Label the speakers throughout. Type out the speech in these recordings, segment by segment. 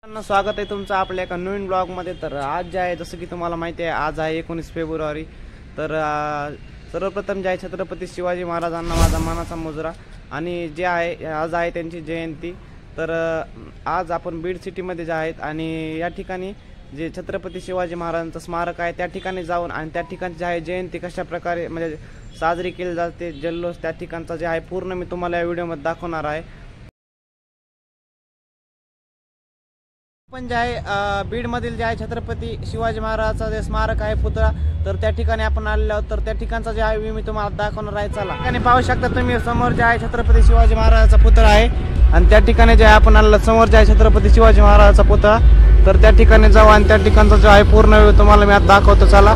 Speaker 1: स्वागत आहे तुमचं आपल्या एका नवीन ब्लॉग मध्ये। तर आज जे आहे जसं की तुम्हाला माहिती आहे आज आहे 19 फेब्रुवारी। तर सर्वप्रथम जे आहे छत्रपती शिवाजी महाराजांना माझा मानाचा मुजरा आणि जे आहे आज आहे त्यांची जयंती। तर आज आपण बीड सिटी मध्ये जे आहेत आणि या ठिकाणी जे छत्रपती शिवाजी महाराजांचं स्मारक आहे त्या ठिकाणी जाऊन आणि त्या ठिकाणी जे आहे जयंती कशा प्रकारे म्हणजे साजरी केली जाते, जल्लोष त्या ठिकाणचा जे आहे पूर्ण मी तुम्हाला या व्हिडिओ मध्ये दाखवणार आहे। पण जे आहे बीड मधील जे आहे छत्रपती शिवाजी महाराजांचा जे स्मारक आहे पुतळा, तर त्या ठिकाणी आपण आलेलो आहोत। तर त्या ठिकाणचा जे आहे मी तुम्हाला दाखवणार आहे। चला ठिकाणी पाहू शकता तुम्ही समोर जे आहे छत्रपती शिवाजी महाराजांचा पुतळा आहे आणि त्या ठिकाणी जे आहे आपण आलेलो समोर जे आहे छत्रपती शिवाजी महाराजांचा पुतळा। तर त्या ठिकाणी जाऊ आणि त्या ठिकाणचा जो आहे पूर्ण व्हिडिओ तुम्हाला मी आता दाखवतो। चला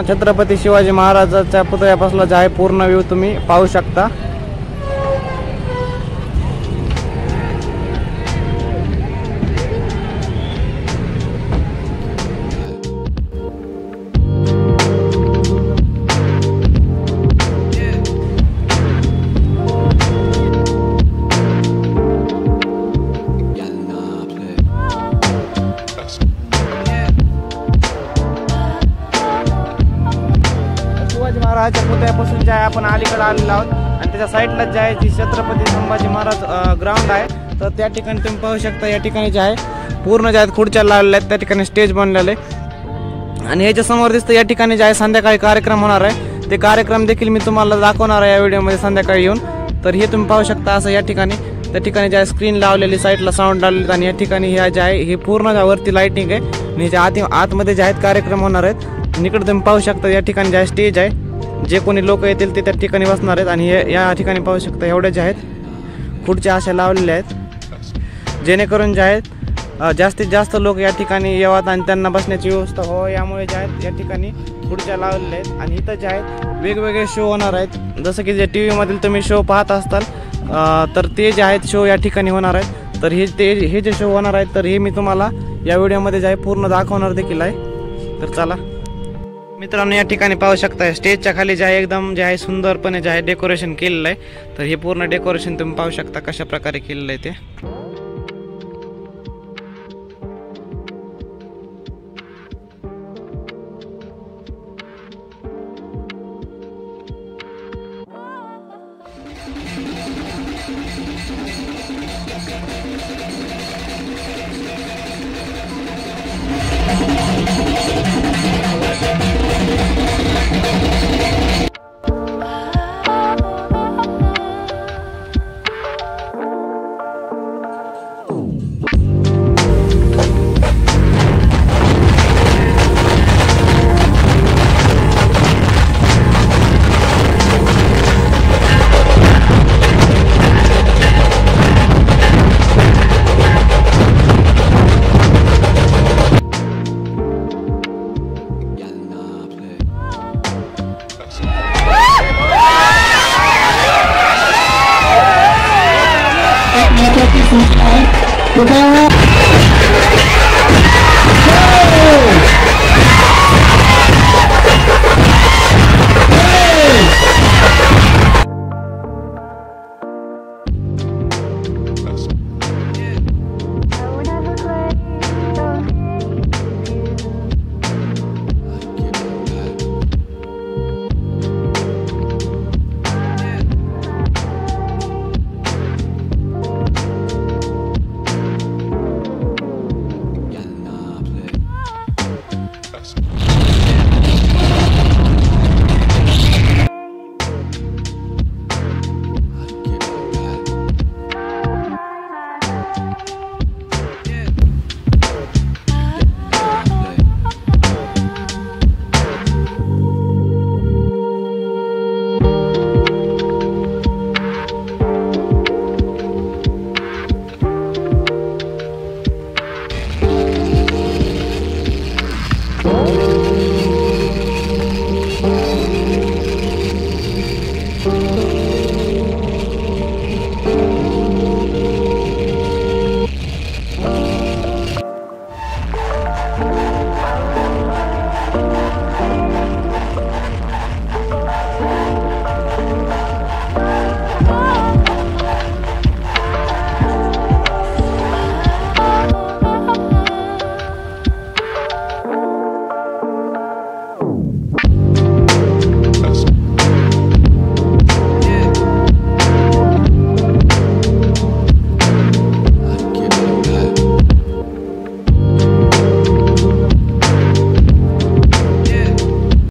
Speaker 1: छत्रपती शिवाजी महाराजांच्या पुतळ्यापासून जे आहे पूर्ण व्ह्यू तुम्ही पाहू शकता। महाराजांच्या पुतळ्यापासून जे आहे आपण अलीकडे आलेलो आहोत आणि त्याच्या साईडला जे आहे छत्रपती संभाजी महाराज ग्राउंड आहे। तर त्या ठिकाणी तुम्ही पाहू शकता या ठिकाणी जे आहे पूर्ण जे आहेत खुर्च्या लावलेल्या आहेत, त्या ठिकाणी स्टेज बनलेले आणि याच्या समोर दिसतं या ठिकाणी जे आहे संध्याकाळी कार्यक्रम होणार आहे। ते कार्यक्रम देखील मी तुम्हाला दाखवणार आहे या व्हिडिओमध्ये संध्याकाळी येऊन। तर हे तुम्ही पाहू शकता असं या ठिकाणी त्या ठिकाणी जे आहे स्क्रीन लावलेली, साईडला साऊंड लावलेली आणि या ठिकाणी हे जे आहे हे पूर्ण वरती लाइटिंग आहे आणि ह्याच्या आतमध्ये जे आहेत कार्यक्रम होणार आहेत। इकडे तुम्ही पाहू शकता या ठिकाणी जे आहे स्टेज आहे, जे कोणी लोक येतील ते त्या ठिकाणी बसणार आहेत आणि या ठिकाणी पाहू शकता एवढे जे आहेत खुर्च्या अशा लावलेल्या आहेत जेणेकरून जे आहेत जास्तीत जास्त लोक या ठिकाणी यावं आणि त्यांना बसण्याची व्यवस्था हो, यामुळे जे आहेत या ठिकाणी खुर्च्या लावलेल्या आहेत। आणि इथं जे आहेत वेगवेगळे शो होणार आहेत, जसं की जे TV मधील तुम्ही शो पाहत असताल तर ते जे आहेत शो या ठिकाणी होणार आहेत। तर हे जे शो होणार आहेत तर हे मी तुम्हाला या व्हिडिओमध्ये जे आहे पूर्ण दाखवणार देखील आहे। तर चला मित्रांनो या ठिकाणी पाहू शकता स्टेजच्या खाली जे आहे एकदम जे आहे सुंदरपणे जे आहे डेकोरेशन केलेलं आहे। तर हे पूर्ण डेकोरेशन तुम्ही पाहू शकता कशा प्रकारे केलेलं आहे ते।
Speaker 2: Today